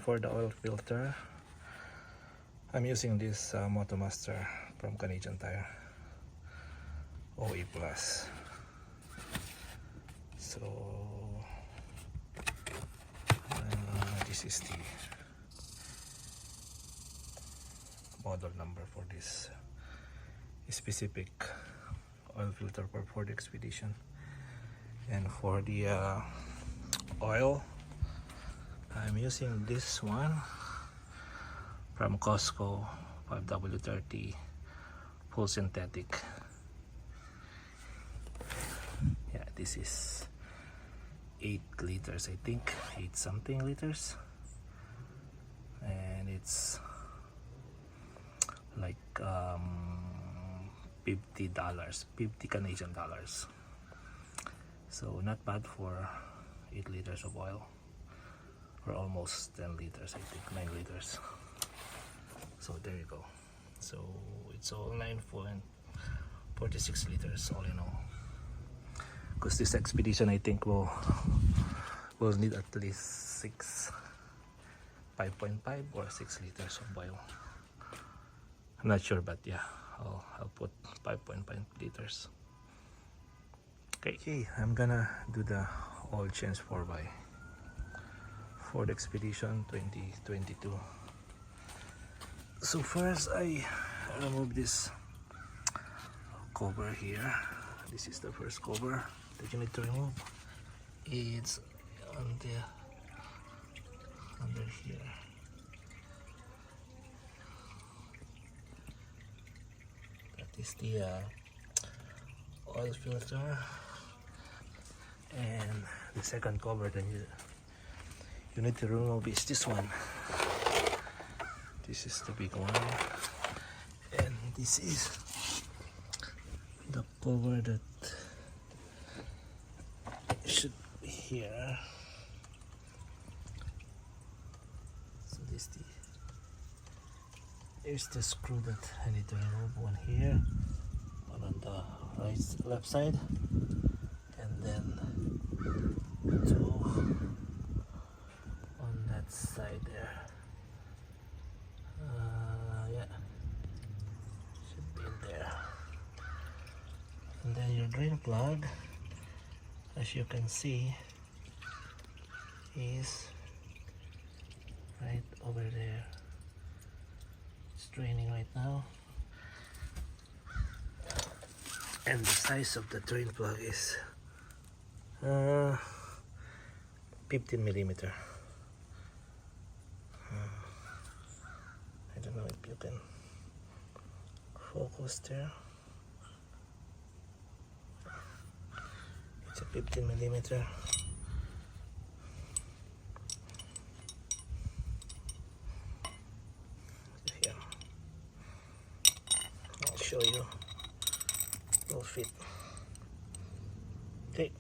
for the oil filter, I'm using this Motomaster from Canadian Tire OE Plus. So this is the model number for this specific oil filter for Ford Expedition. And for the oil, I'm using this one from Costco, 5W30 full synthetic. Yeah, this is 8 liters, I think, 8 something liters, and it's like $50, 50 Canadian dollars. So not bad for 8 liters of oil, or almost 10 liters, I think 9 liters. So there you go. So it's all 9.46 liters all in all. Because this expedition, I think will need at least 5.5 or 6 liters of oil. I'm not sure, but yeah, I'll put 5.5 liters. Okay, I'm gonna do the oil change 4x Ford Expedition 2022. So first I remove this cover here. This is the first cover that you need to remove. It's under here. That is the oil filter. And the second cover that you need to remove is this one. This is the big one, and this is the cover that should be here. So here's the screw that I need to remove. One here, one on the left side, and then 2 on that side there. Yeah, should be in there. And then your drain plug, as you can see, is right over there. It's draining right now, and the size of the drain plug is 15 millimeter. I don't know if you can focus there. It's a 15 millimeter. Here, I'll show you. It will fit. Okay.